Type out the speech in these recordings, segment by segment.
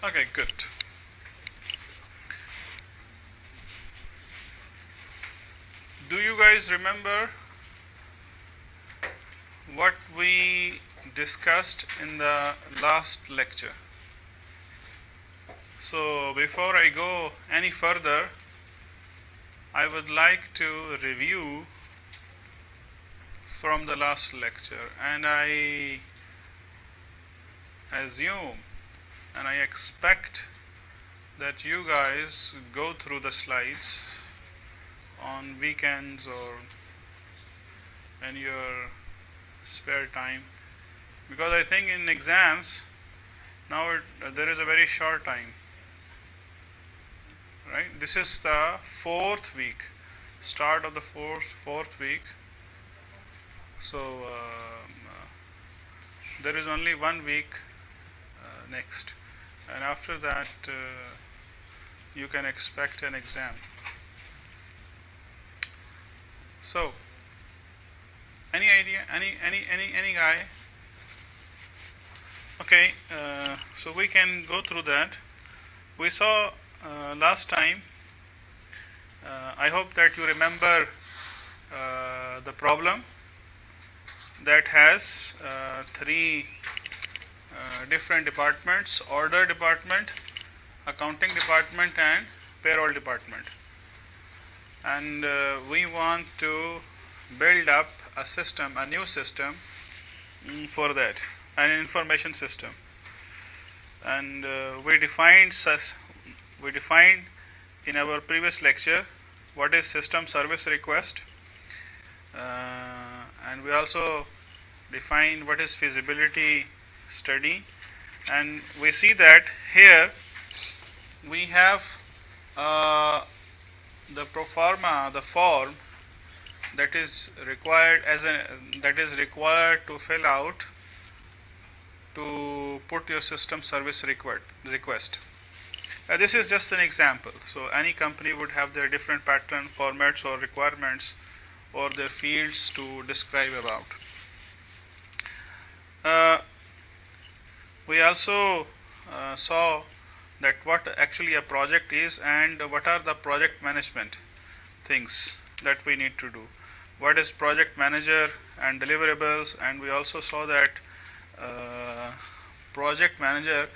Okay, good. Do you guys remember what we discussed in the last lecture? So before I go any further, I would like to review from the last lecture, and I assume and I expect that you guys go through the slides on weekends or in your spare time, because I think in exams now there is a very short time, right? This is the fourth week, start of the fourth week. So there is only 1 week next, and after that you can expect an exam. So any idea, any guy? Okay, so we can go through that. We saw last time, I hope that you remember the problem that has three different departments: order department, accounting department, and payroll department. And we want to build up a system, a new system for that, an information system. And we defined in our previous lecture what is system service request, and we also defined what is feasibility study. And we see that here we have the pro forma, the form that is required to fill out to put your system service request. This is just an example. So any company would have their different pattern, formats, or requirements, or their fields to describe about. We also saw that what actually a project is and what are the project management things that we need to do. What is project manager and deliverables, and we also saw that project manager,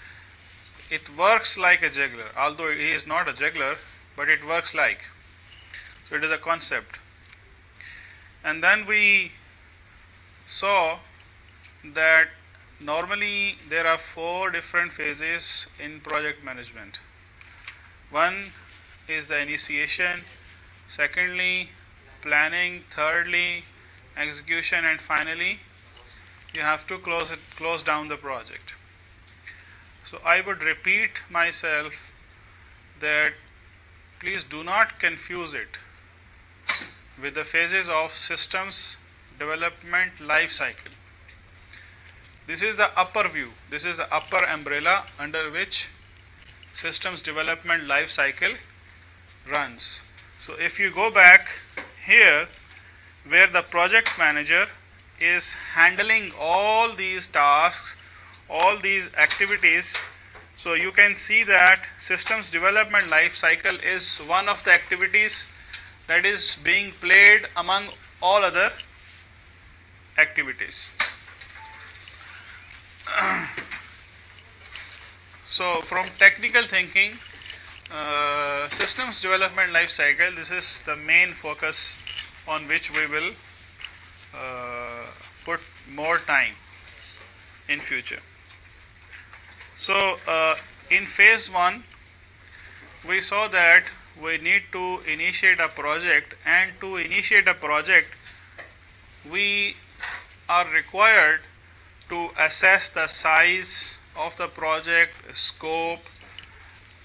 it works like a juggler, although he is not a juggler, but it works like. So it is a concept. And then we saw that normally there are 4 different phases in project management. One is the initiation, secondly planning, thirdly execution, and finally you have to close down the project. So I would repeat myself that please do not confuse it with the phases of systems development life cycle. This is the upper view, this is the upper umbrella under which systems development life cycle runs. So if you go back here where the project manager is handling all these tasks, all these activities, so you can see that systems development life cycle is one of the activities that is being played among all other activities. So from technical thinking, systems development life cycle, this is the main focus on which we will put more time in future. So in phase 1 we saw that we need to initiate a project, and to initiate a project we are required to assess the size of the project, scope,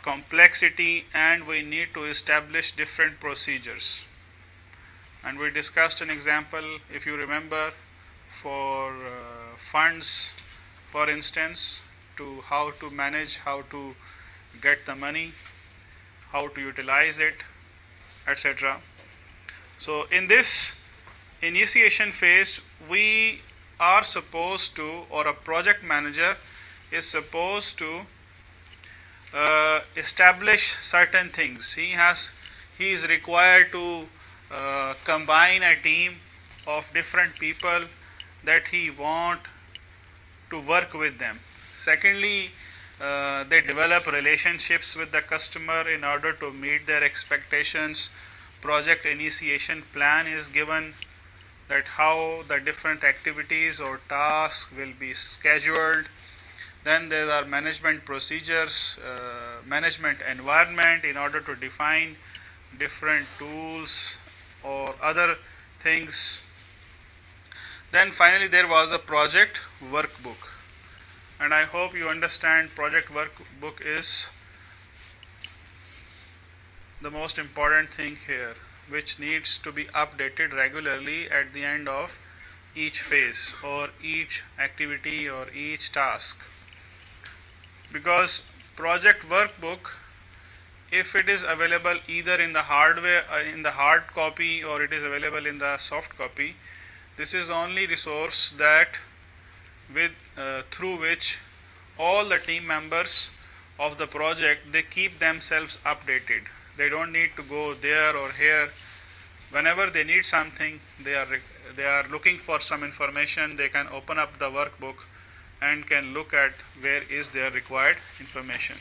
complexity, and we need to establish different procedures. And we discussed an example, if you remember, for funds, for instance, to how to manage, how to get the money, how to utilize it, etc. So in this initiation phase, we are supposed to, or a project manager is supposed to establish certain things. He is required to combine a team of different people that he want to work with them. Secondly, they develop relationships with the customer in order to meet their expectations. Project initiation plan is given, that how the different activities or tasks will be scheduled. Then there are management procedures, management environment in order to define different tools or other things. Then finally there was a project workbook, and I hope you understand project workbook is the most important thing here, which needs to be updated regularly at the end of each phase or each activity or each task. Because project workbook, if it is available either in the hardware in the hard copy, or it is available in the soft copy, this is the only resource that through which all the team members of the project, they keep themselves updated. They don't need to go there or here. Whenever they need something, they are looking for some information, they can open up the workbook and can look at where is their required information.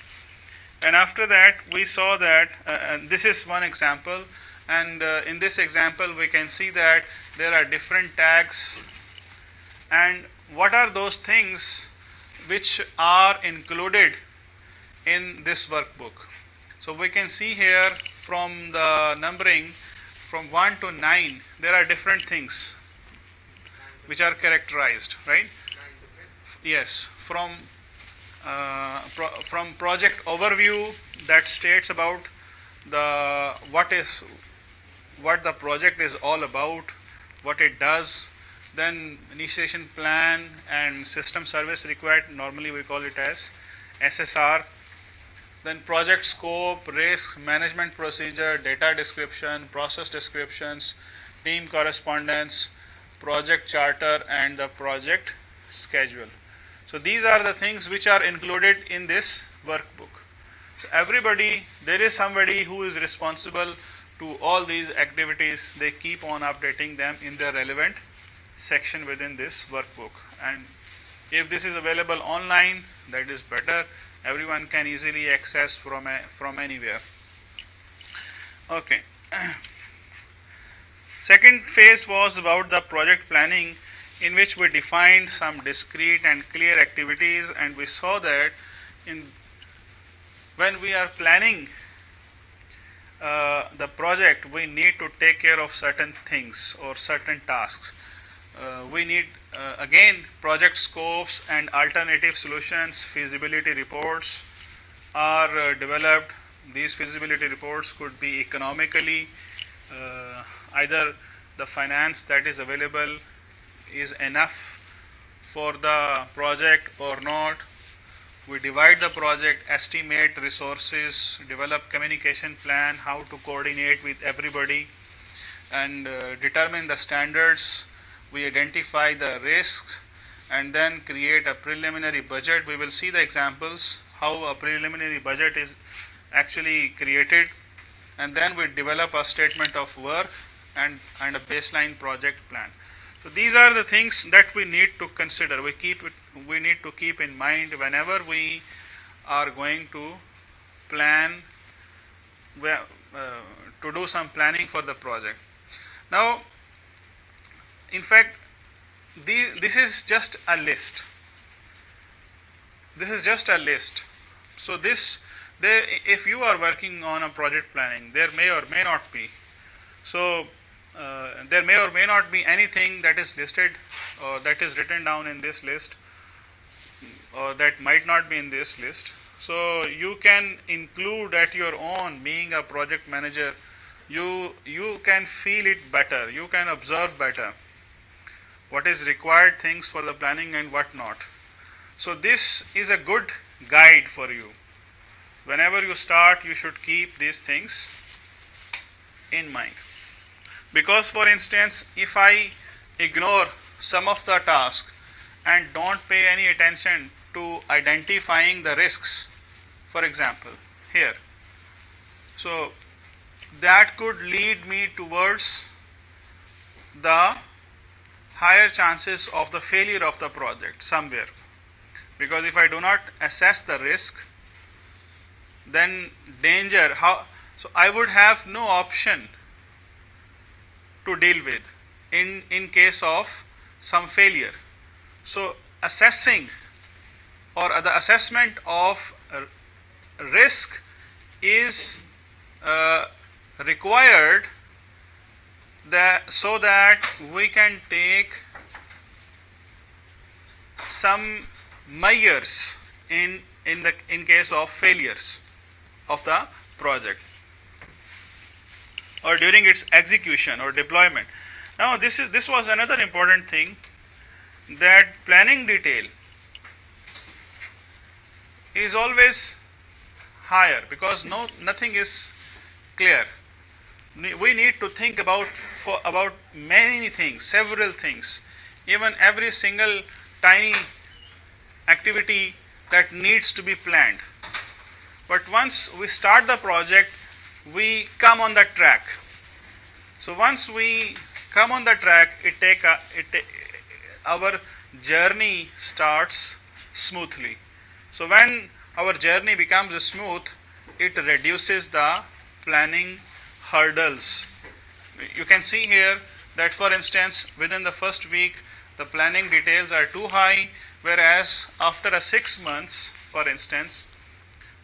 And after that we saw that this is one example, and in this example we can see that there are different tags, and what are those things which are included in this workbook. So we can see here from the numbering from 1 to 9, there are different things which are characterized, right? Yes, from project overview, that states about what the project is all about, what it does. Then initiation plan and system service required, normally we call it as SSR. Then project scope, risk, management procedure, data description, process descriptions, team correspondence, project charter, and the project schedule. So these are the things which are included in this workbook. So everybody, there is somebody who is responsible to all these activities. They keep on updating them in the relevant section within this workbook. And if this is available online, that is better. Everyone can easily access from anywhere. Okay. Second phase was about the project planning, in which we defined some discrete and clear activities, and we saw that when we are planning the project, we need to take care of certain things or certain tasks. We need again project scopes and alternative solutions. Feasibility reports are developed. These feasibility reports could be economically, either the finance that is available is enough for the project or not. We divide the project, estimate resources, develop communication plan, how to coordinate with everybody, and determine the standards. We identify the risks and then create a preliminary budget. We will see the examples how a preliminary budget is actually created, and then we develop a statement of work and a baseline project plan. So these are the things that we need to consider. We need to keep in mind whenever we are going to plan, to do some planning for the project. Now, in fact, this is just a list. This is just a list. So if you are working on a project planning, there may or may not be. So there may or may not be anything that is listed or that is written down in this list, or that might not be in this list. So you can include at your own, being a project manager, you can feel it better, you can observe better what is required things for the planning and what not. So this is a good guide for you. Whenever you start, you should keep these things in mind. Because for instance, if I ignore some of the tasks and don't pay any attention to identifying the risks, for example, here. So that could lead me towards the higher chances of the failure of the project somewhere, because if I do not assess the risk, then danger, so I would have no option to deal with in case of some failure. So assessing, or the assessment of risk is required so that we can take some measures in case of failures of the project or during its execution or deployment. Now this was another important thing, that planning detail is always higher because nothing is clear. We need to think about many things, several things, even every single tiny activity that needs to be planned. But once we start the project, we come on the track. So once we come on the track, our journey starts smoothly. So when our journey becomes smooth, it reduces the planning hurdles. You can see here that, for instance, within the first week, the planning details are too high, whereas after 6 months, for instance,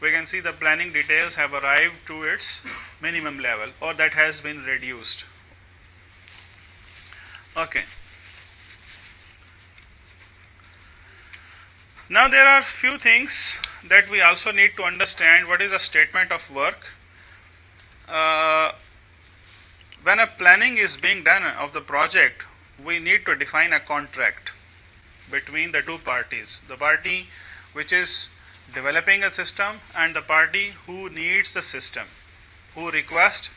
we can see the planning details have arrived to its minimum level, or that has been reduced. Okay. Now there are few things that we also need to understand. What is a statement of work? When a planning is being done of the project, we need to define a contract between the two parties, the party which is developing a system and the party who needs the system, who requests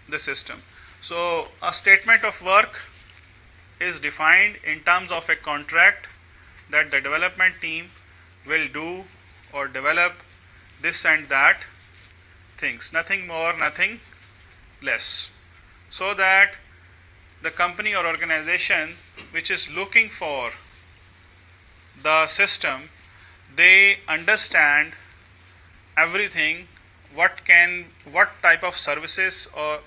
the system. So a statement of work is defined in terms of a contract that the development team will do or develop this and that things, nothing more, nothing less, so that the company or organization which is looking for the system, they understand everything, what type of services or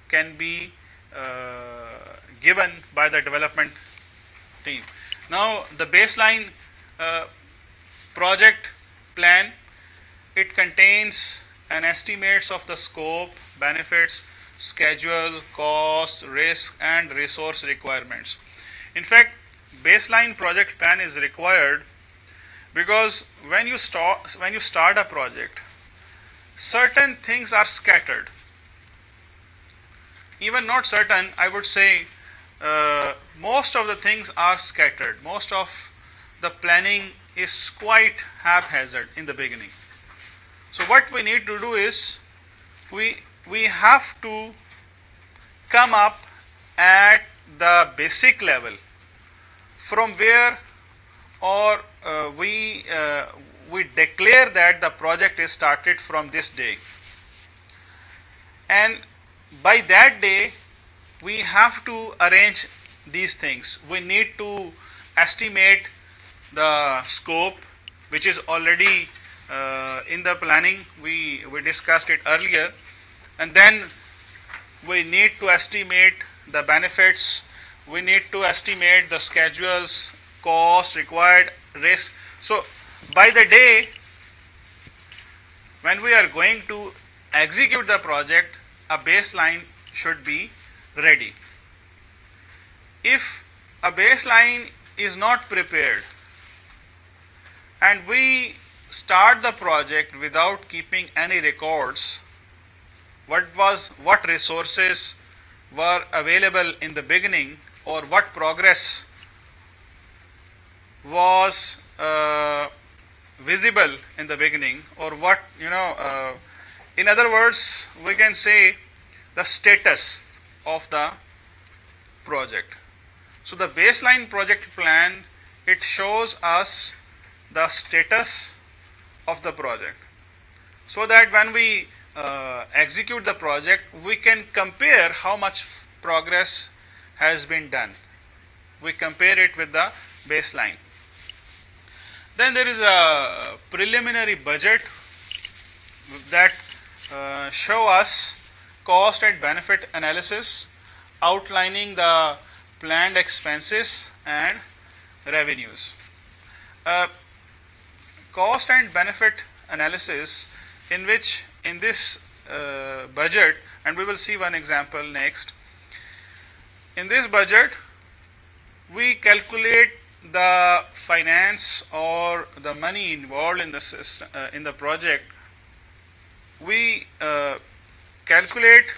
can be given by the development team. Now the baseline project plan, it contains an estimates of the scope, benefits, schedule, cost, risk and resource requirements. In fact, baseline project plan is required because when you start a project, certain things are scattered. Even not certain, I would say most of the things are scattered. Most of the planning is quite haphazard in the beginning. So what we need to do is we have to come up at the basic level from where or we declare that the project is started from this day, and by that day we have to arrange these things. We need to estimate the scope, which is already in the planning, we discussed it earlier, and then we need to estimate the benefits, we need to estimate the schedules, cost, required, risk. So by the day when we are going to execute the project, a baseline should be ready. If a baseline is not prepared and we start the project without keeping any records, what resources were available in the beginning, or what progress was visible in the beginning, or what, in other words, we can say the status of the project. So the baseline project plan, it shows us the status of the project, so that when we execute the project, we can compare how much progress has been done. We compare it with the baseline. Then there is a preliminary budget that show us cost and benefit analysis, outlining the planned expenses and revenues. Cost and benefit analysis, in which in this budget, and we will see one example next. In this budget, we calculate the finance or the money involved in the system, in the project. We calculate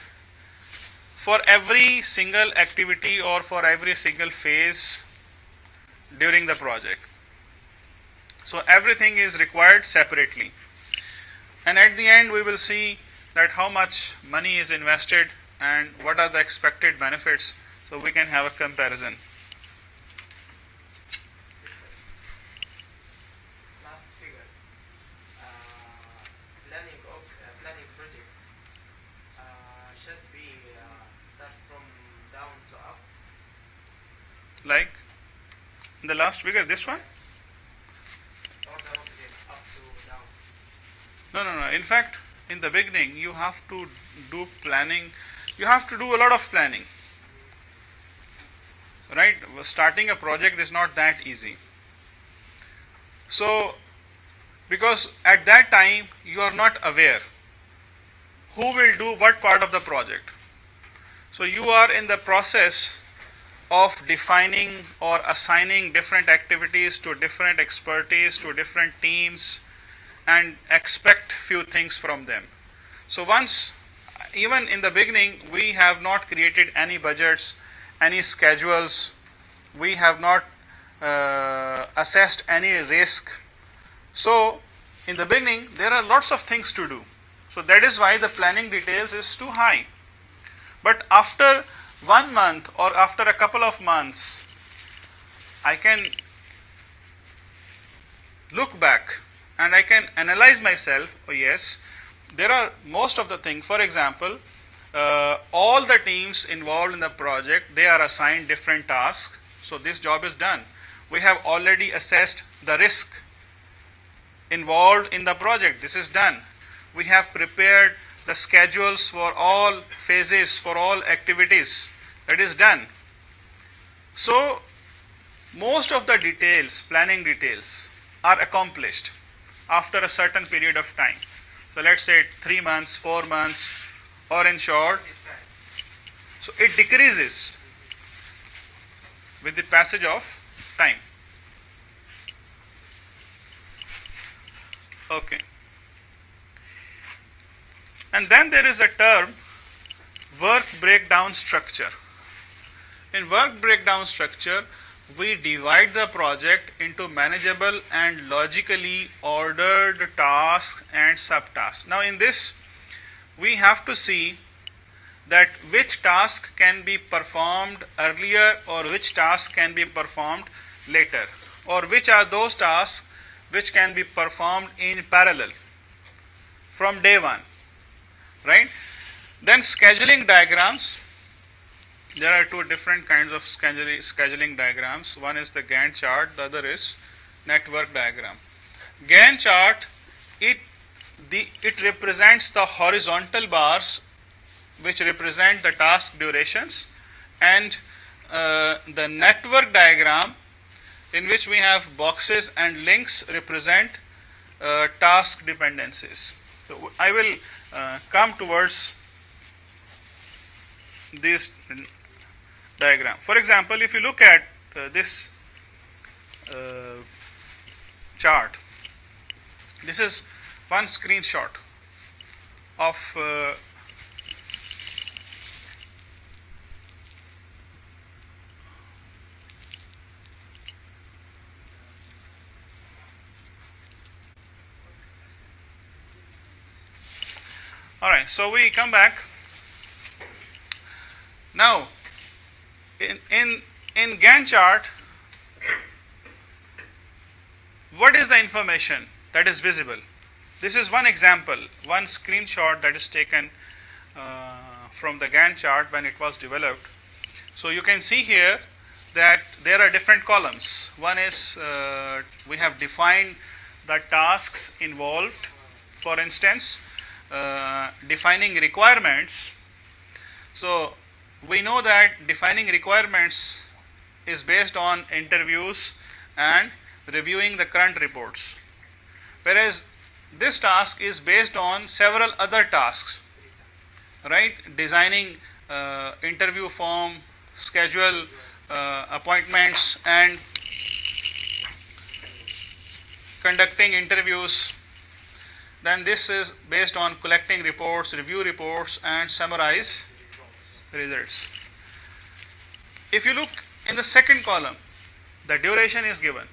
for every single activity or for every single phase during the project. So everything is required separately, and at the end we will see that how much money is invested and what are the expected benefits, so we can have a comparison. Last figure, planning project should be start from down to up. Like in the last figure, this one? Or the opposite, up to down. No. In fact, in the beginning, you have to do planning. You have to do a lot of planning. Right? Starting a project is not that easy. So, because at that time, you are not aware who will do what part of the project. So, you are in the process of defining or assigning different activities to different expertise, to different teams, and expect few things from them. So once, even in the beginning, we have not created any budgets, any schedules, we have not assessed any risk. So in the beginning, there are lots of things to do. So that is why the planning details is too high. But after 1 month or after a couple of months, I can look back and I can analyze myself. Oh yes, there are most of the things. For example, all the teams involved in the project, they are assigned different tasks. So this job is done. We have already assessed the risk involved in the project. This is done. We have prepared the schedules for all phases, for all activities. That is done. So most of the details, planning details, are accomplished after a certain period of time. So let's say 3 months, 4 months, or in short, so it decreases with the passage of time. Okay. And then there is a term, work breakdown structure. In work breakdown structure, we divide the project into manageable and logically ordered tasks and subtasks. Now in this, we have to see that which task can be performed earlier or which task can be performed later, or which are those tasks which can be performed in parallel from day one, right? Then scheduling diagrams. There are two different kinds of scheduling diagrams. One is the Gantt chart, the other is network diagram. Gantt chart, it represents the horizontal bars which represent the task durations, and the network diagram, in which we have boxes and links, represent task dependencies. So I will come towards this diagram. For example, if you look at this chart, this is one screenshot of all right, so we come back. Now, in Gantt chart, what is the information that is visible? this is one example, one screenshot that is taken from the Gantt chart when it was developed. So you can see here that there are different columns. One is we have defined the tasks involved. For instance, defining requirements. So we know that defining requirements is based on interviews and reviewing the current reports, whereas this task is based on several other tasks, right? Designing interview form, schedule appointments, and conducting interviews. Then this is based on collecting reports, review reports, and summarize results. If you look in the second column, the duration is given,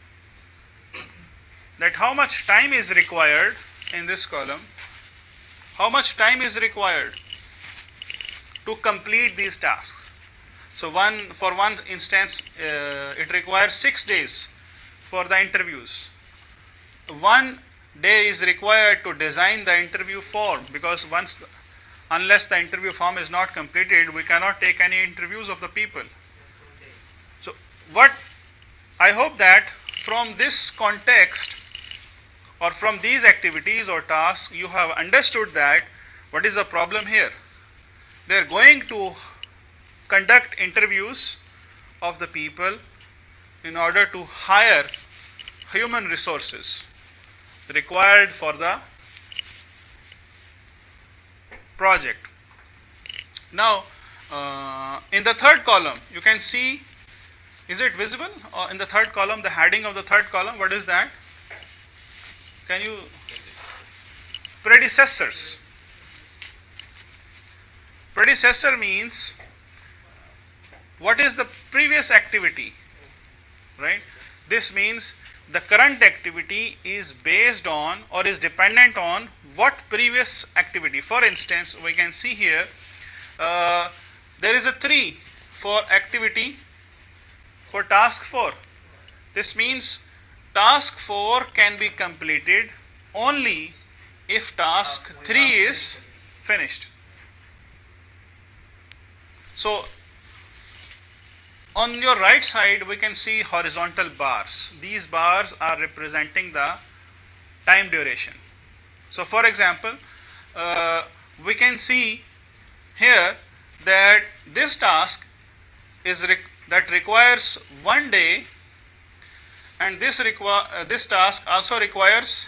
that how much time is required in this column, how much time is required to complete these tasks. So for one instance, it requires 6 days for the interviews. 1 day is required to design the interview form, because unless the interview form is not completed, we cannot take any interviews of the people. So what I hope that from this context or from these activities or tasks, you have understood that what is the problem here. They are going to conduct interviews of the people in order to hire human resources required for the project. Now, in the third column, you can see, is it visible? In the third column, the heading of the third column, what is that? Can you? Predecessors. Predecessor means what is the previous activity, right? This means the current activity is based on or is dependent on what previous activity. For instance, we can see here there is a 3 for activity for task 4. This means task 4 can be completed only if task 3 is finished. So on your right side, we can see horizontal bars. These bars are representing the time duration. So for example, we can see here that this task is that requires 1 day, and this task also requires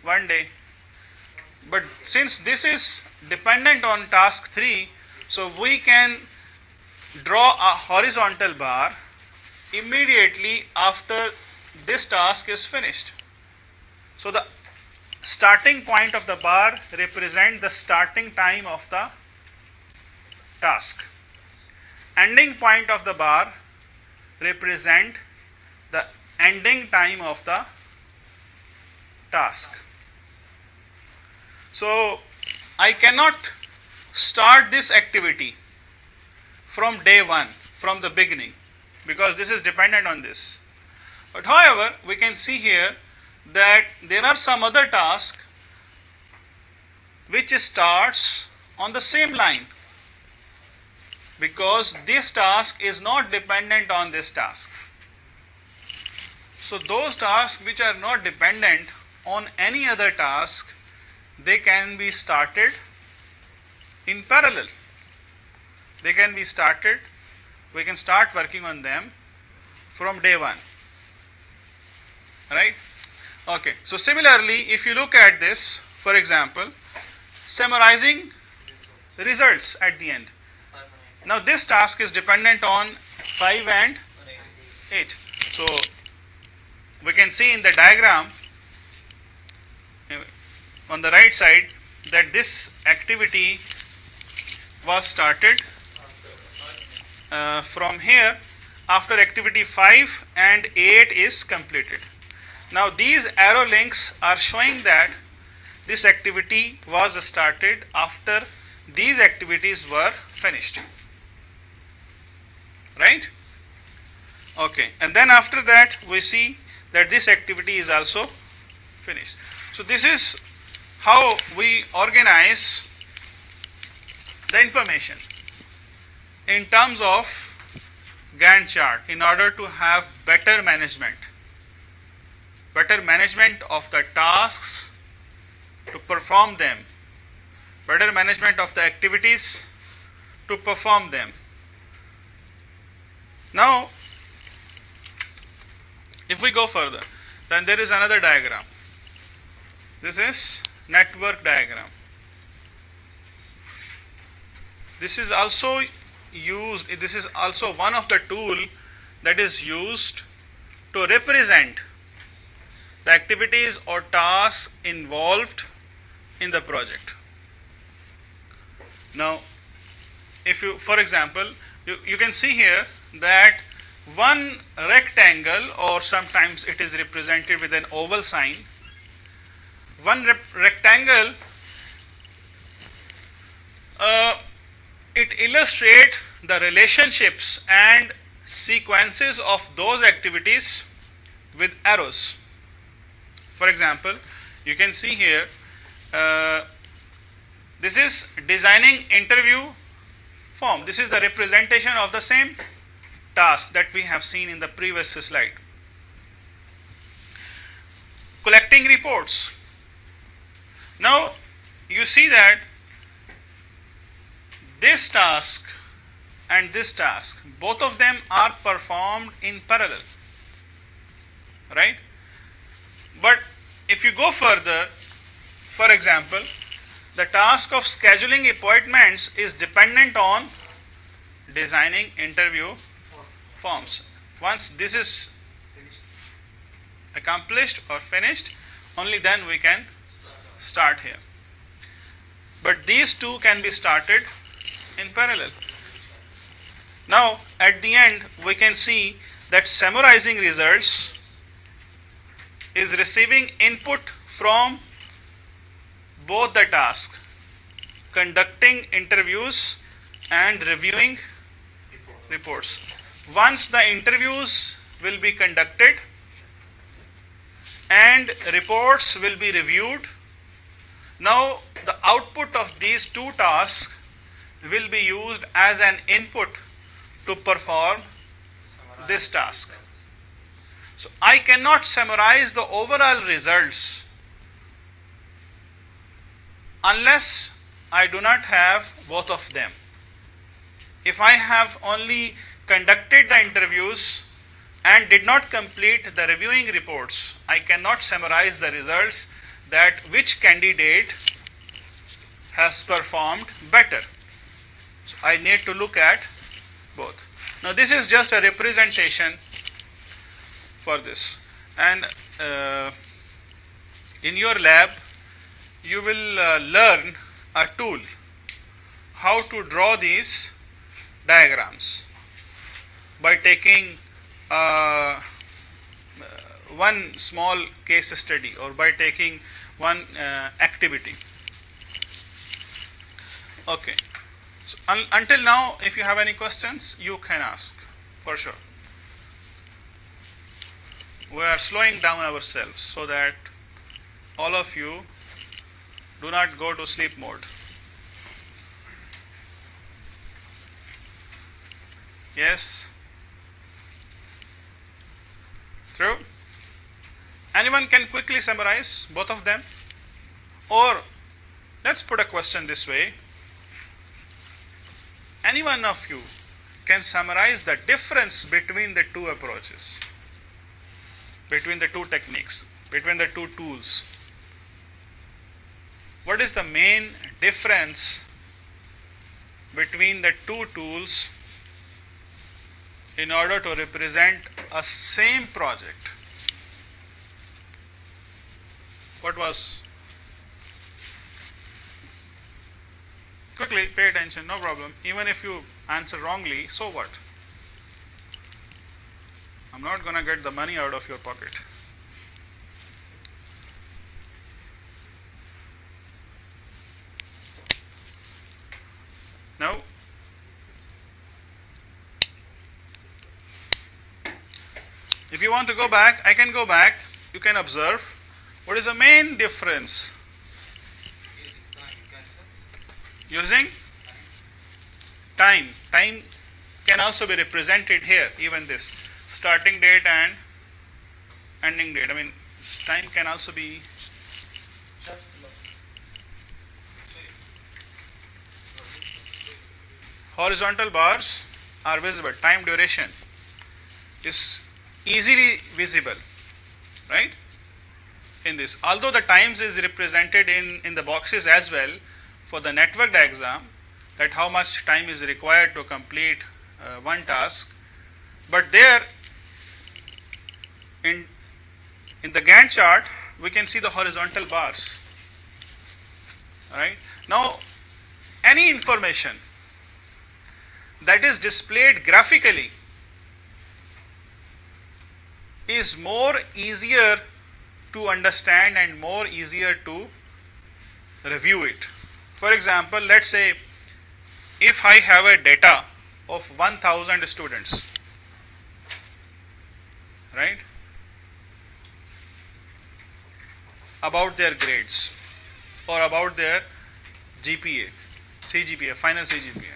1 day. But since this is dependent on task 3, so we can draw a horizontal bar immediately after this task is finished. So the starting point of the bar represents the starting time of the task. Ending point of the bar represent the ending time of the task. So I cannot start this activity from day 1, from the beginning, because this is dependent on this. But however, we can see here that there are some other tasks which starts on the same line, because this task is not dependent on this task. So those tasks which are not dependent on any other task, they can be started in parallel. They can be started, we can start working on them from day 1, right? Okay, so similarly, if you look at this, for example, summarizing results at the end. Now this task is dependent on 5 and 8. So we can see in the diagram on the right side that this activity was started from here after activity 5 and 8 is completed. Now these arrow links are showing that this activity was started after these activities were finished, right? Okay, and then after that we see that this activity is also finished. So this is how we organize the information in terms of Gantt chart in order to have better management of the tasks to perform them, better management of the activities to perform them. Now, if we go further, then there is another diagram. This is network diagram. This is also one of the tool that is used to represent the activities or tasks involved in the project. Now, if you, for example, you can see here that one rectangle, or sometimes it is represented with an oval sign, one rectangle, it illustrates the relationships and sequences of those activities with arrows. For example, you can see here, this is designing interview form. This is the representation of the same task that we have seen in the previous slide. Collecting reports. Now, you see that this task and this task, both of them are performed in parallel, right? But if you go further, for example, the task of scheduling appointments is dependent on designing interview forms. Once this is accomplished or finished, only then we can start here. But these two can be started in parallel. Now, at the end, we can see that summarizing results is receiving input from both the tasks, conducting interviews and reviewing reports. Once the interviews will be conducted and reports will be reviewed, now the output of these two tasks will be used as an input to perform this task. So I cannot summarize the overall results unless I do not have both of them. If I have only conducted the interviews and did not complete the reviewing reports, I cannot summarize the results that which candidate has performed better. So I need to look at both. Now this is just a representation for this, and in your lab you will learn a tool how to draw these diagrams by taking one small case study or by taking one activity. Okay. So until now, if you have any questions, you can ask for sure. We are slowing down ourselves so that all of you do not go to sleep mode. Yes? True? Anyone can quickly summarize both of them? Or let's put a question this way. Any one of you can summarize the difference between the two approaches, between the two techniques, between the two tools. What is the main difference between the two tools in order to represent a same project? What was? Quickly, pay attention, no problem. Even if you answer wrongly, so what? I'm not going to get the money out of your pocket. No? If you want to go back, I can go back. You can observe what is the main difference Using time. Time can also be represented here, even this starting date and ending date. I mean, time can also be Just look. horizontal bars are visible. Time duration is easily visible, right? In this, although the times is represented in the boxes as well for the network diagram, that how much time is required to complete one task, but there in the Gantt chart we can see the horizontal bars. Right now, any information that is displayed graphically is more easier to understand and more easier to review it. For example, let's say if I have a data of 1000 students, right, about their grades or about their GPA, CGPA, final CGPA.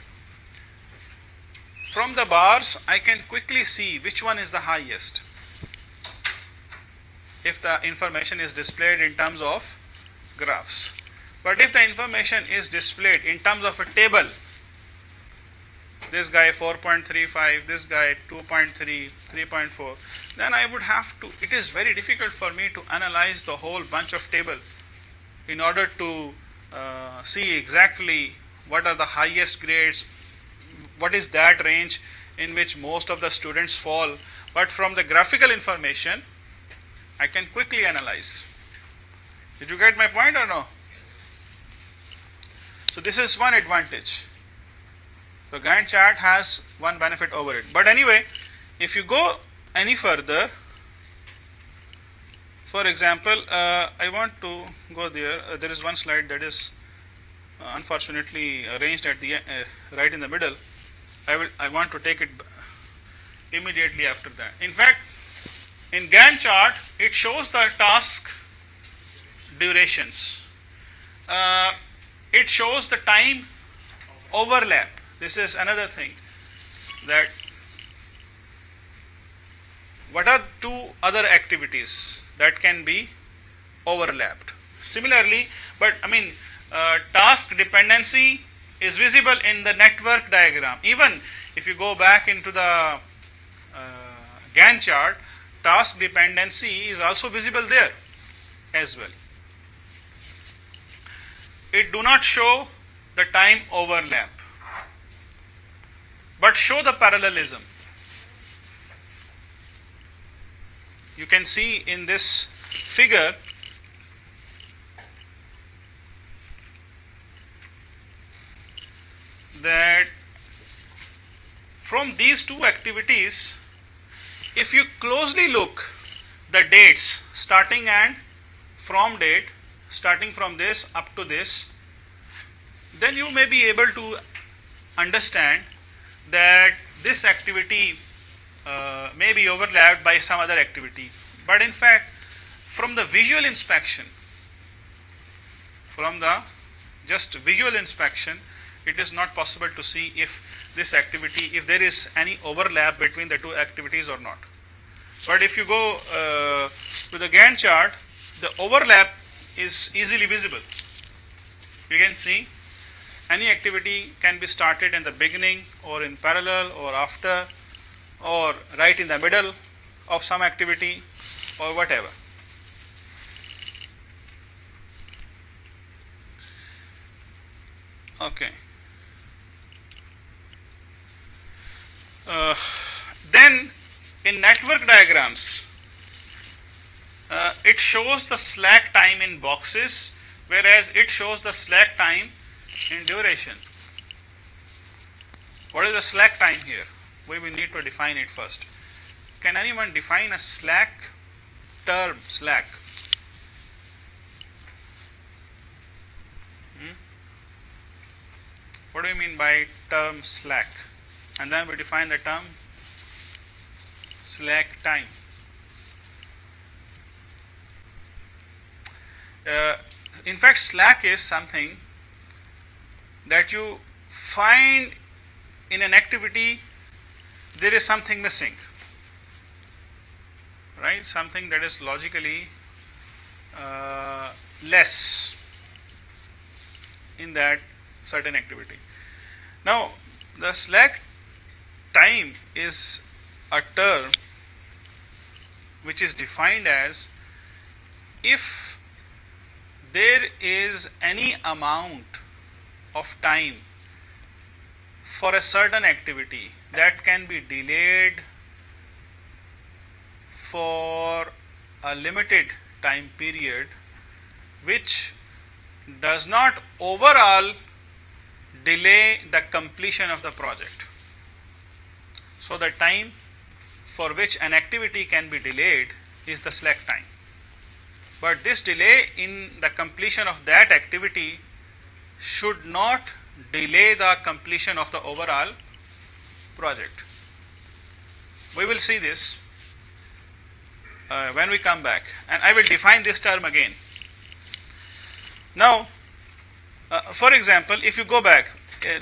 From the bars, I can quickly see which one is the highest if the information is displayed in terms of graphs. But if the information is displayed in terms of a table, this guy 4.35, this guy 2.3, 3.4, then I would have to, it is very difficult for me to analyze the whole bunch of table in order to see exactly what are the highest grades, what is that range in which most of the students fall. But from the graphical information, I can quickly analyze. Did you get my point or no? So this is one advantage. The Gantt chart has one benefit over it. But anyway, if you go any further, for example, I want to go there. There is one slide that is unfortunately arranged at the right in the middle. I want to take it immediately after that. In fact, in Gantt chart, it shows the task durations. It shows the time overlap. This is another thing, that what are two other activities that can be overlapped. Similarly, but I mean, task dependency is visible in the network diagram. Even if you go back into the Gantt chart, task dependency is also visible there as well. It do not show the time overlap, but show the parallelism. You can see in this figure that from these two activities, if you closely look the dates starting and from date, starting from this up to this, then you may be able to understand that this activity may be overlapped by some other activity. But in fact, from the visual inspection, from the just visual inspection, it is not possible to see if this activity, if there is any overlap between the two activities or not. But if you go to the Gantt chart, the overlap is easily visible. You can see any activity can be started in the beginning or in parallel or after or right in the middle of some activity or whatever. Okay. Then in network diagrams, it shows the slack time in boxes, whereas it shows the slack time in duration. What is the slack time here? We will need to define it first. Can anyone define a slack term, slack? What do you mean by term slack? And then we define the term slack time. In fact, slack is something that you find in an activity there is something missing, right? Something that is logically less in that certain activity. Now, the slack time is a term which is defined as if there is any amount of time for a certain activity that can be delayed for a limited time period, which does not overall delay the completion of the project. So the time for which an activity can be delayed is the slack time. But this delay in the completion of that activity should not delay the completion of the overall project. We will see this when we come back, and I will define this term again. Now, for example, if you go back,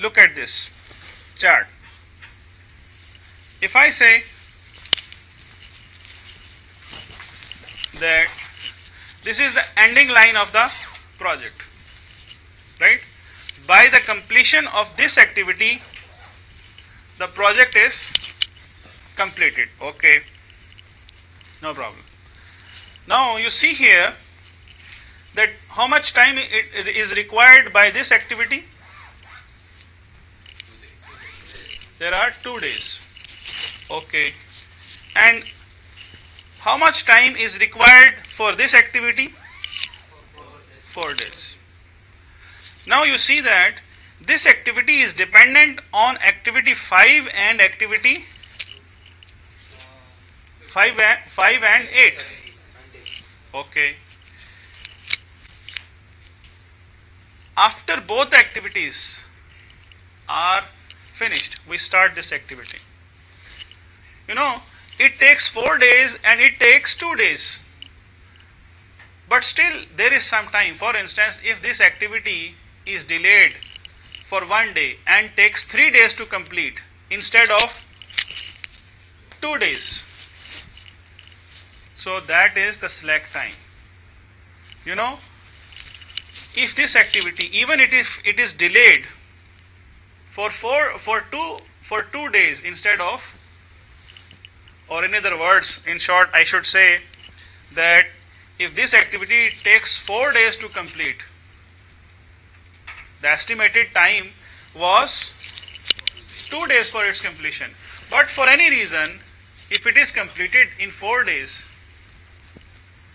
look at this chart. If I say that this is the ending line of the project, right? By the completion of this activity, the project is completed. Okay, no problem. Now you see here that how much time it is required by this activity? There are 2 days. Okay, and how much time is required for this activity? 4 days. Now you see that this activity is dependent on activity 5 and activity 5 and 8. Okay. After both activities are finished, we start this activity. You know, it takes 4 days and it takes 2 days. But still there is some time. For instance, if this activity is delayed for 1 day and takes 3 days to complete instead of 2 days. So that is the slack time. You know, if this activity, even if it is delayed for 2 days instead of, or in other words, in short, I should say that if this activity takes 4 days to complete, the estimated time was 2 days for its completion. But for any reason, if it is completed in 4 days,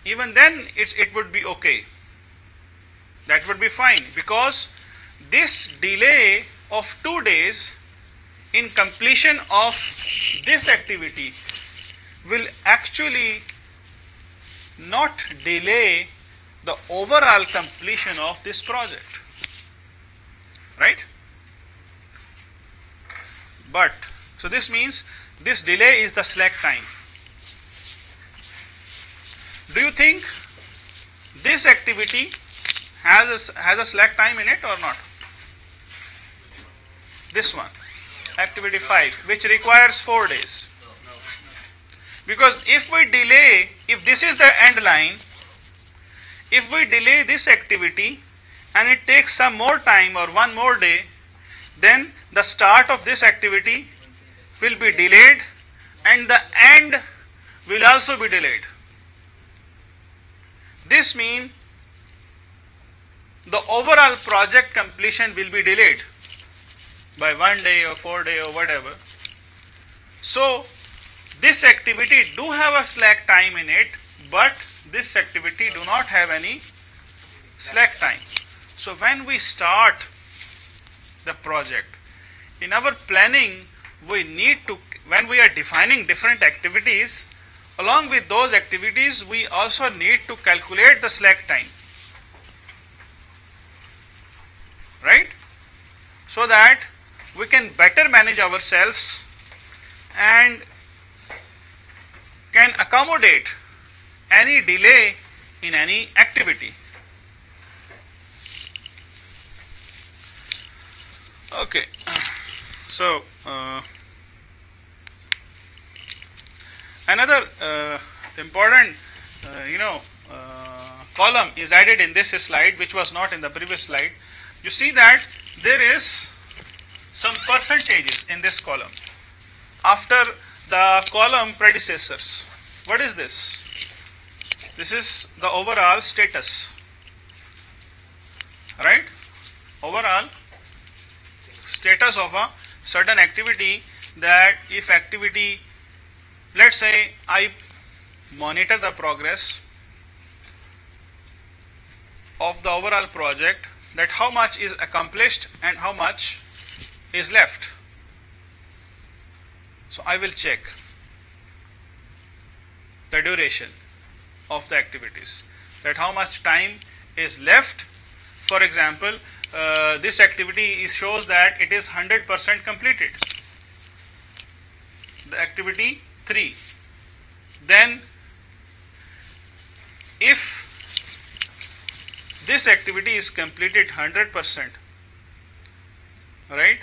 even then it would be okay. That would be fine, because this delay of 2 days in completion of this activity will actually not delay the overall completion of this project, right? But so this means this delay is the slack time. Do you think this activity has a slack time in it or not? This one, activity 5, which requires 4 days. Because if we delay, if this is the end line, if we delay this activity and it takes some more time or 1 more day, then the start of this activity will be delayed and the end will also be delayed. This means the overall project completion will be delayed by 1 day or 4 days or whatever. So this activity do have a slack time in it, but this activity do not have any slack time. So when we start the project, in our planning, we need to, when we are defining different activities, along with those activities, we also need to calculate the slack time, right? So that we can better manage ourselves and can accommodate any delay in any activity. Okay, so another important column is added in this slide, which was not in the previous slide. You see that there is some percentages in this column after the column predecessors. What is this? This is the overall status, right? Overall status of a certain activity, that if activity, let's say I monitor the progress of the overall project, that how much is accomplished and how much is left. So I will check the duration of the activities, that how much time is left. For example, this activity shows that it is 100% completed, the activity 3. Then if this activity is completed 100%, right,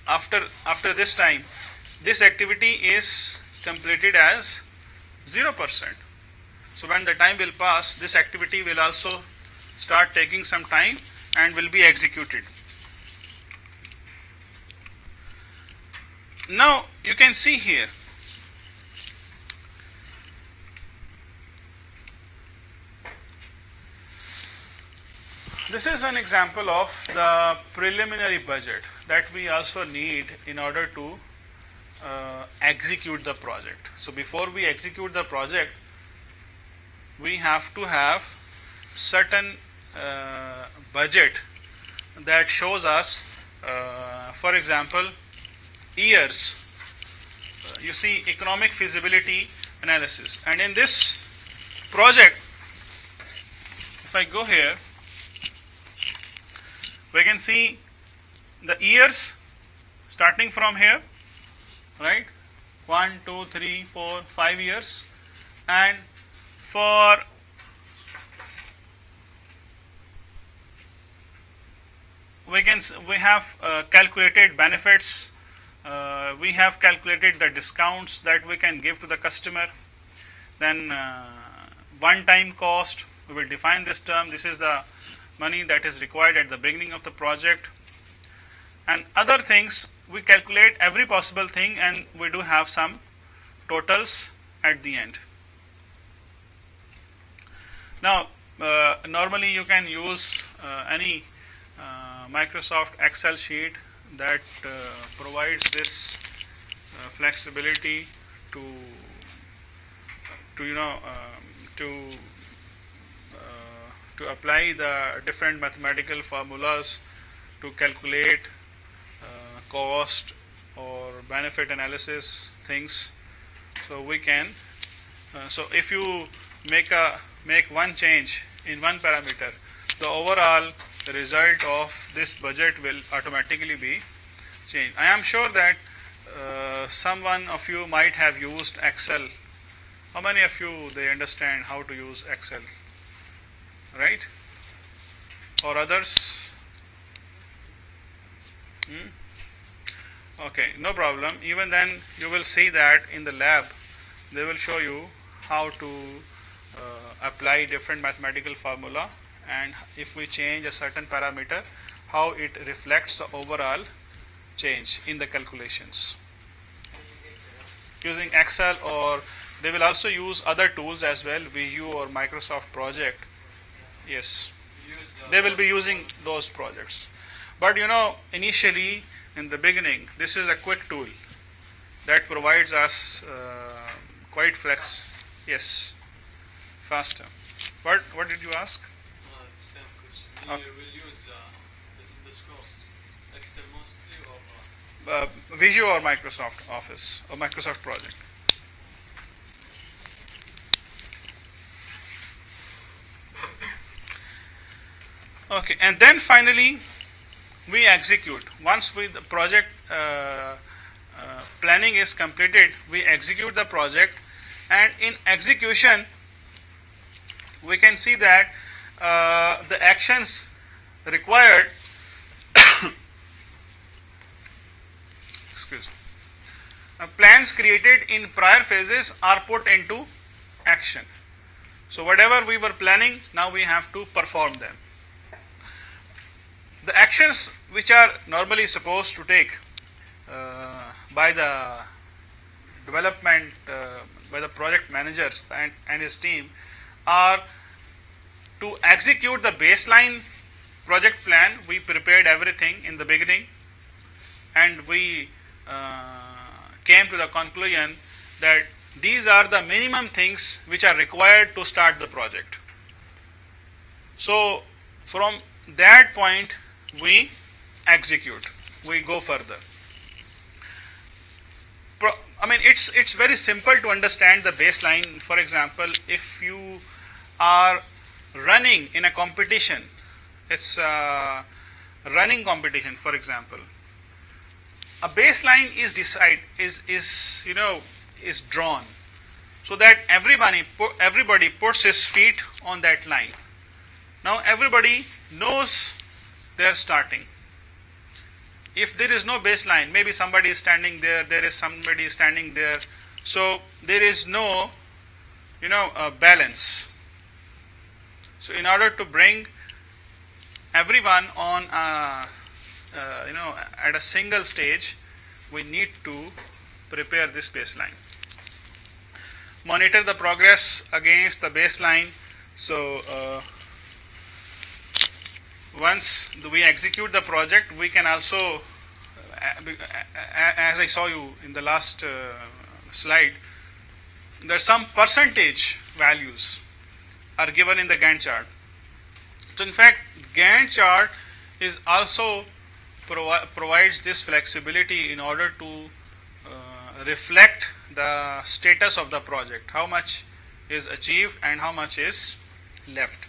after this time, this activity is completed as 0%. So when the time will pass, this activity will also start taking some time and will be executed. Now you can see here, this is an example of the preliminary budget that we also need in order to execute the project. So before we execute the project, we have to have certain budget that shows us, for example, years. You see economic feasibility analysis, and in this project, if I go here, we can see the years starting from here, right? 1, 2, 3, 4, 5 years, and for we have calculated benefits, we have calculated the discounts that we can give to the customer. Then one-time cost, we will define this term. This is the money that is required at the beginning of the project, and other things. We calculate every possible thing, and we do have some totals at the end. Now normally you can use any Microsoft Excel sheet that provides this flexibility to apply the different mathematical formulas to calculate cost or benefit analysis things. So we can so if you make one change in one parameter, the overall result of this budget will automatically be changed. I am sure that someone of you might have used Excel. How many of you they understand how to use Excel, right? Or others? Okay, no problem. Even then you will see that in the lab they will show you how to apply different mathematical formula, and if we change a certain parameter, how it reflects the overall change in the calculations using Excel, or they will also use other tools as well, VU or Microsoft Project. Yes, they will be using those projects. But initially in the beginning, this is a quick tool that provides us quite flex. Yes, faster. What did you ask? Same question. We will use in this course Excel mostly, or Visio or Microsoft Office or Microsoft Project. Okay, and then finally we execute. Once the project planning is completed, we execute the project, and in execution we can see that the actions required plans created in prior phases are put into action. So whatever we were planning, now we have to perform them. The actions which are normally supposed to take by the development, by the project managers and his team are to execute the baseline project plan. We prepared everything in the beginning, and we came to the conclusion that these are the minimum things which are required to start the project. So from that point we execute, we go further. I mean, it's very simple to understand the baseline. For example, if you are running in a competition, it's a running competition, for example, a baseline is drawn so that everybody puts his feet on that line. Now everybody knows they're starting. If there is no baseline, maybe somebody is standing there, there is somebody standing there, so there is no balance. So in order to bring everyone on at a single stage, we need to prepare this baseline. Monitor the progress against the baseline. So once we execute the project, we can also, as I saw you in the last slide, there are some percentage values are given in the Gantt chart. So in fact, Gantt chart is also provides this flexibility in order to reflect the status of the project, how much is achieved and how much is left.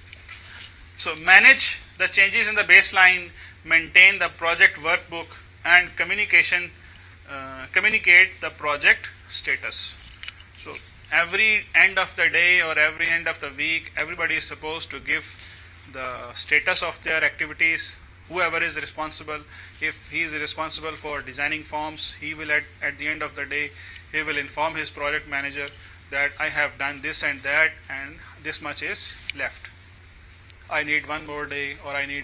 So manage the changes in the baseline, maintain the project workbook, and communicate the project status. So every end of the day or every end of the week, everybody is supposed to give the status of their activities. Whoever is responsible, if he is responsible for designing forms, he will at the end of the day, he will inform his project manager that I have done this and that, and this much is left. I need one more day, or I need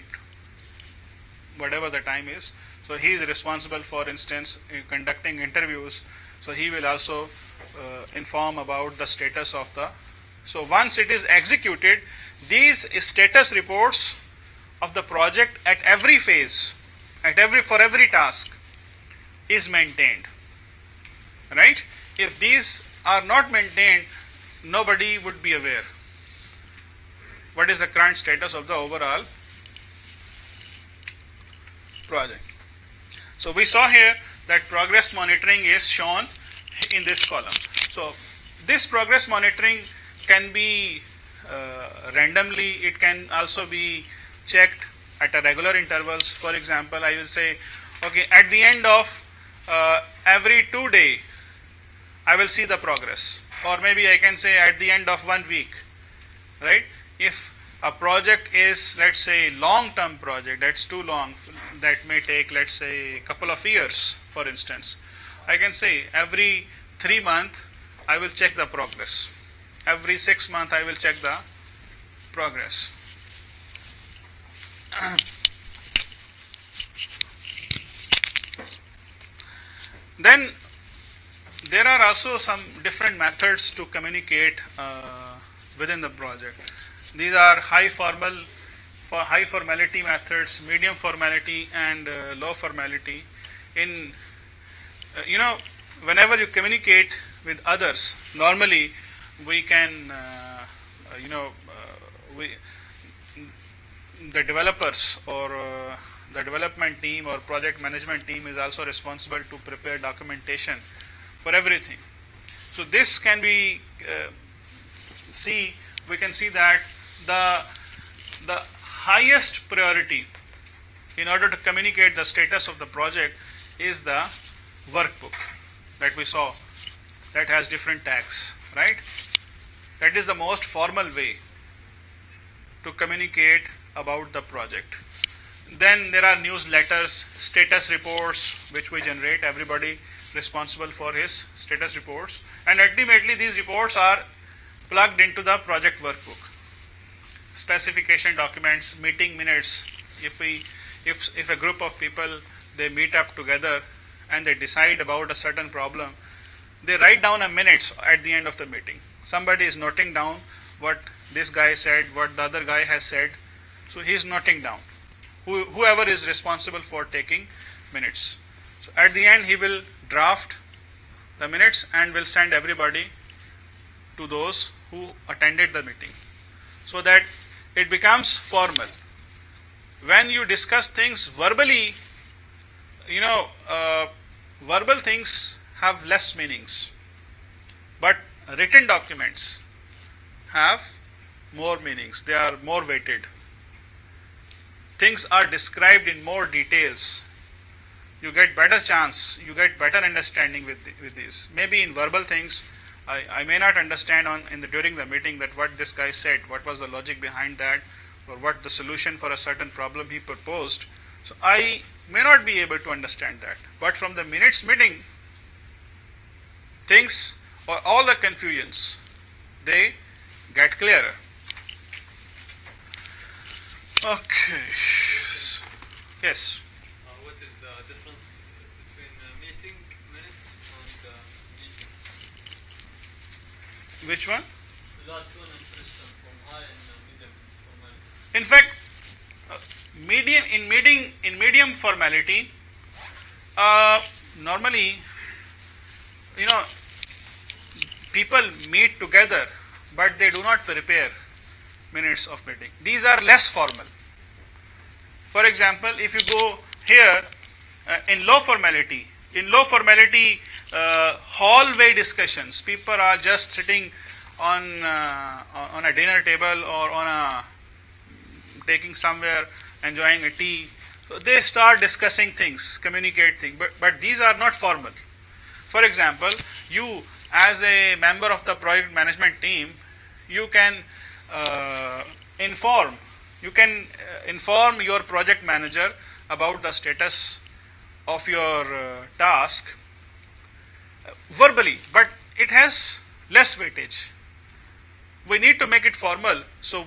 whatever the time is. So he is responsible, for instance, in conducting interviews. So he will also inform about the status of the. So once it is executed, these status reports of the project at every phase, for every task, is maintained. Right? If these are not maintained, nobody would be aware what is the current status of the overall project. So we saw here that progress monitoring is shown in this column. So this progress monitoring can be randomly, it can also be checked at a regular intervals. For example, I will say, okay, at the end of every 2 days, I will see the progress, or maybe I can say at the end of 1 week, right? If a project is, let's say, long-term project, that's too long, that may take, let's say, a couple of years, for instance, I can say every 3 months I will check the progress. Every 6 months I will check the progress. Then there are also some different methods to communicate within the project. These are high formality methods, medium formality, and low formality. In whenever you communicate with others, normally we can the developers or the development team or project management team is also responsible to prepare documentation for everything. So this can be we can see that the highest priority in order to communicate the status of the project is the workbook that we saw, that has different tags, right? That is the most formal way to communicate about the project. Then there are newsletters, status reports, which we generate. Everybody responsible for his status reports, and ultimately these reports are plugged into the project workbook. Specification documents, meeting minutes. If a group of people, they meet up together and they decide about a certain problem, they write down a minutes at the end of the meeting. Somebody is noting down what this guy said, what the other guy has said. So he is noting down. Whoever is responsible for taking minutes. So at the end he will draft the minutes and will send everybody to those who attended the meeting, so that it becomes formal. When you discuss things verbally, verbal things have less meanings, but written documents have more meanings. They are more weighted. Things are described in more details. You get better chance, you get better understanding with these. Maybe in verbal things, I may not understand during the meeting that what this guy said, what was the logic behind that, or what the solution for a certain problem he proposed. So I may not be able to understand that. But from the minutes meeting, things or all the confusions, they get clearer. Okay. Yes. What is the difference between meeting minutes and meeting? Which one? The last one and first one, from high and medium formality. In fact, in medium formality, normally, people meet together, but they do not prepare minutes of meeting. These are less formal. For example, if you go here in low formality, hallway discussions, people are just sitting on a dinner table or taking somewhere, enjoying a tea. So they start discussing things, communicate things, but these are not formal. For example, you as a member of the project management team, you can inform your project manager about the status of your task verbally, but it has less weightage. We need to make it formal. So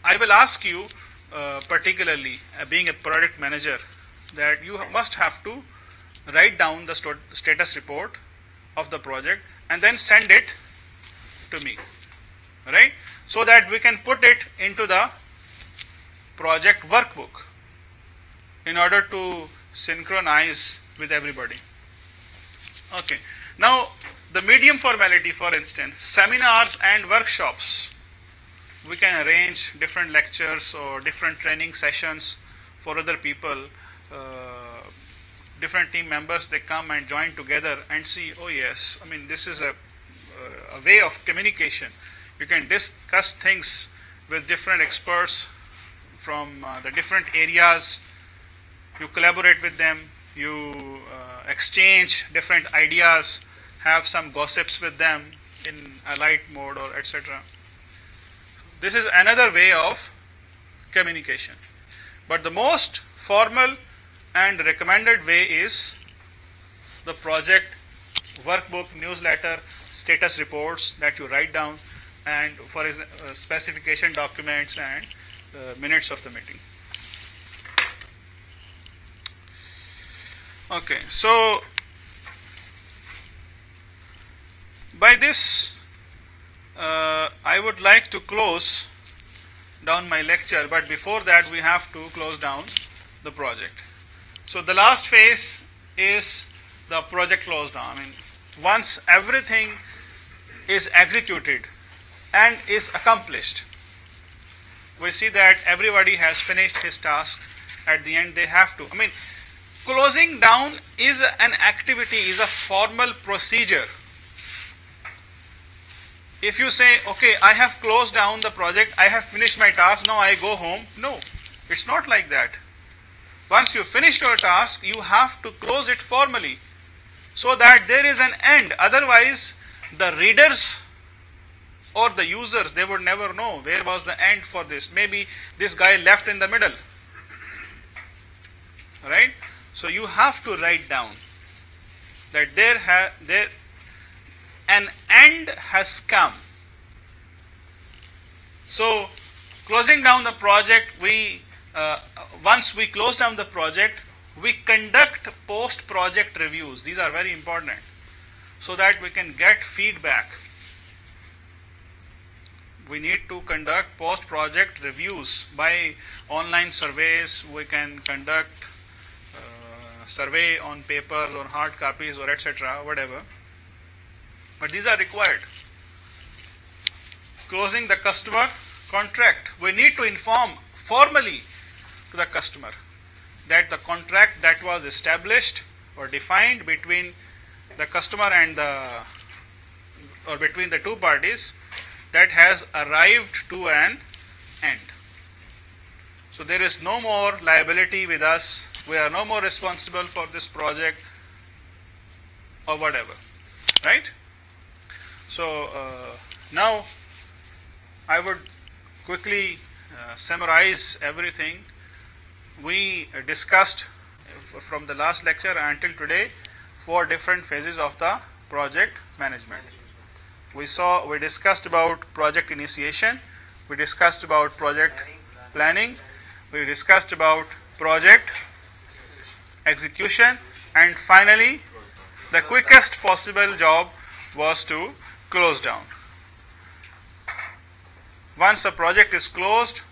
I will ask you, particularly being a project manager, that you must have to write down the status report of the project and then send it to me, right? So that we can put it into the project workbook in order to synchronize with everybody. Okay. Now, the medium formality, for instance, seminars and workshops. We can arrange different lectures or different training sessions for other people. Different team members, they come and join together and see, oh yes, I mean, this is a way of communication. You can discuss things with different experts from the different areas. You collaborate with them, you exchange different ideas, have some gossips with them in a light mode or etc. This is another way of communication. But the most formal and recommended way is the project workbook, newsletter, status reports that you write down, and for specification documents and minutes of the meeting. Okay, so by this I would like to close down my lecture, but before that we have to close down the project. So the last phase is the project close down. I mean, once everything is executed and is accomplished, we see that everybody has finished his task. At the end they have to, I mean, closing down is an activity, is a formal procedure. If you say, okay, I have closed down the project, I have finished my task, now I go home. No, it's not like that. Once you finish your task, you have to close it formally so that there is an end. Otherwise, the readers or the users, they would never know where was the end for this. Maybe this guy left in the middle. Right? So you have to write down. that an end has come. So, closing down the project, once we close down the project, we conduct post-project reviews. These are very important, so that we can get feedback. We need to conduct post-project reviews by online surveys. We can conduct survey on papers or hard copies or etc. whatever. But these are required. Closing the customer contract. We need to inform formally to the customer that the contract that was established or defined between the customer and between the two parties, that has arrived to an end. So there is no more liability with us. We are no more responsible for this project or whatever, right? So now I would quickly summarize everything we discussed from the last lecture until today. 4 different phases of the project management. We discussed about project initiation, we discussed about project planning, we discussed about project execution, and finally the quickest possible job was to close down. Once a project is closed,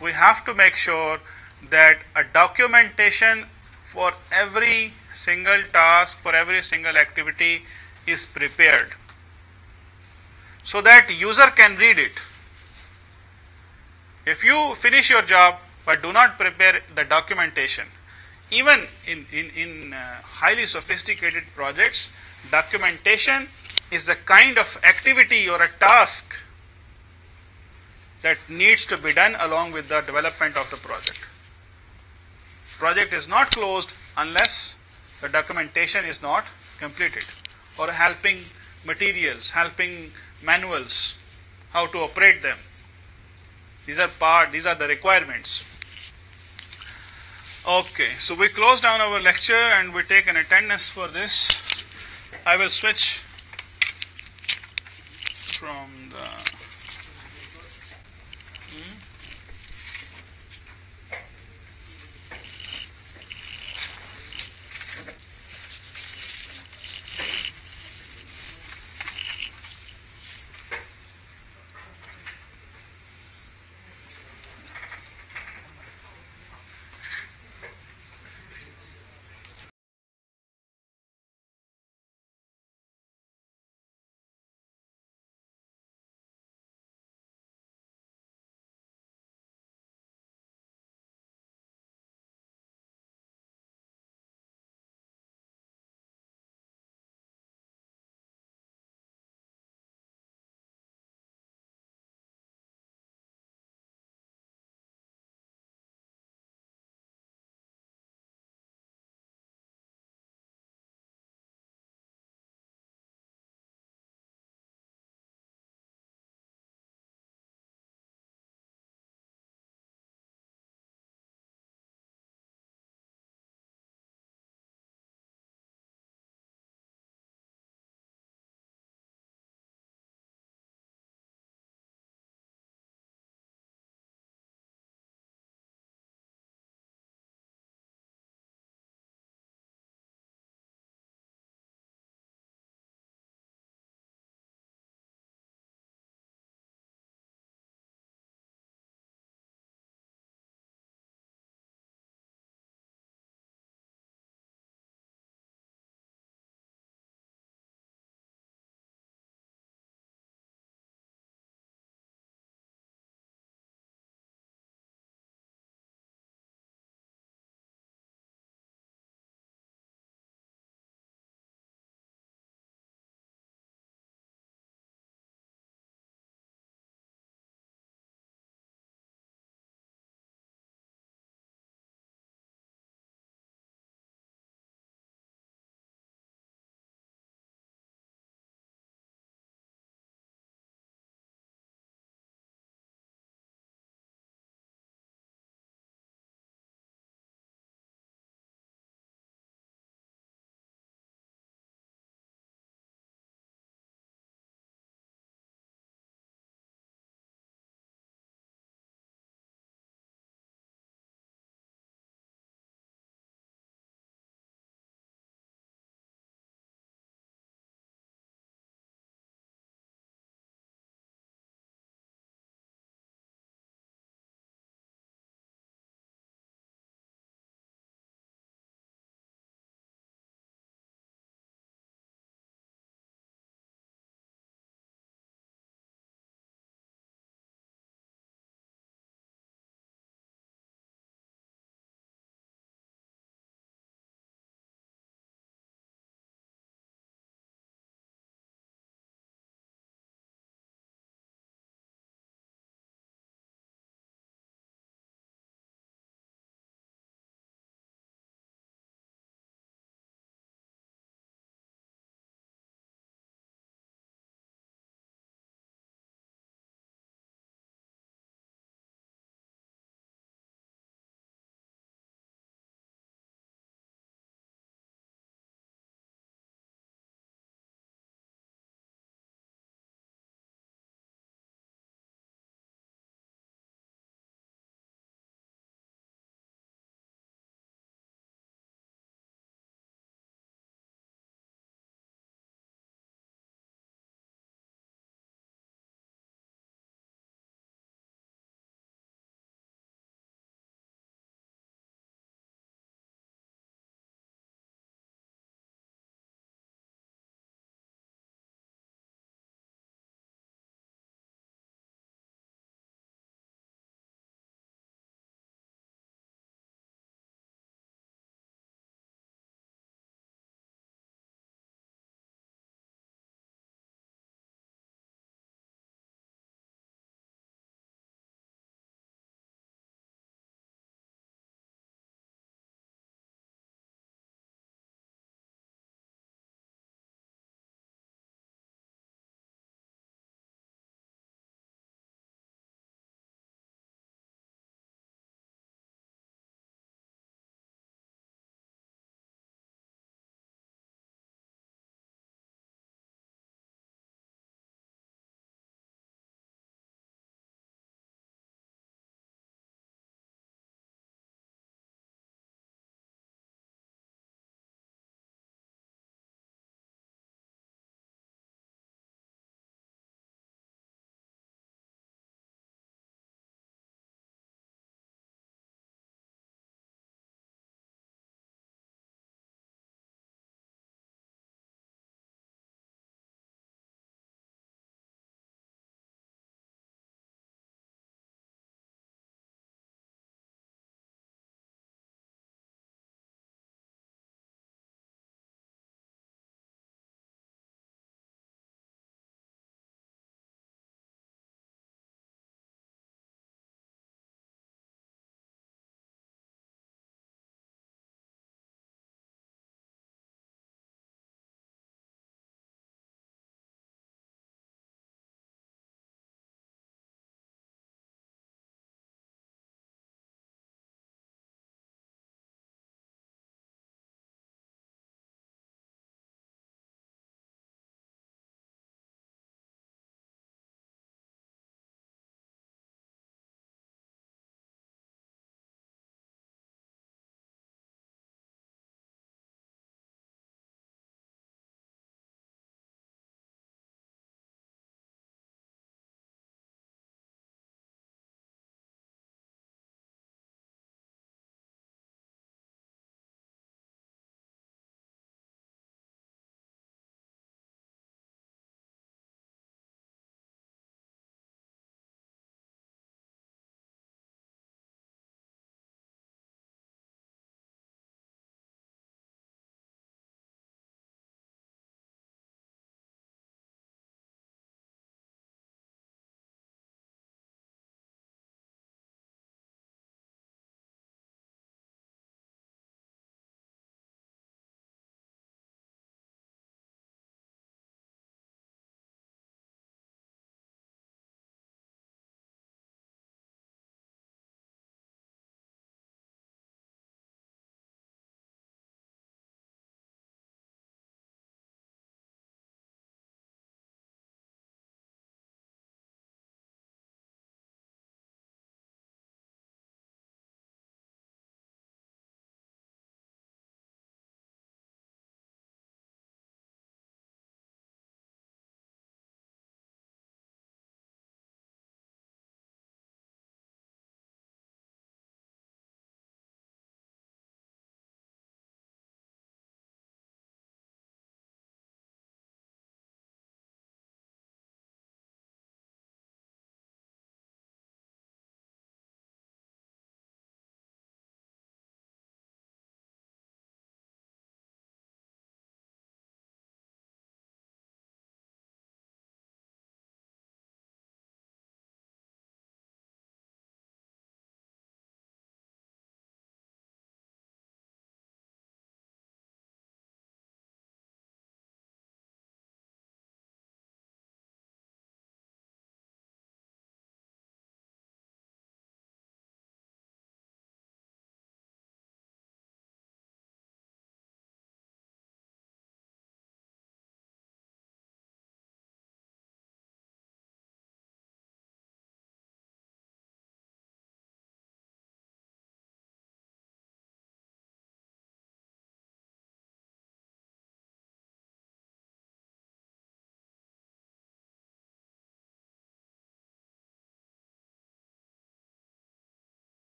we have to make sure that a documentation for every single task, for every single activity is prepared, so that user can read it. If you finish your job but do not prepare the documentation, even in highly sophisticated projects, documentation is a kind of activity or a task that needs to be done along with the development of the project. Project is not closed unless the documentation is not completed, or helping materials, helping manuals, how to operate them. These are the requirements. Okay, so we close down our lecture and we take an attendance for this. I will switch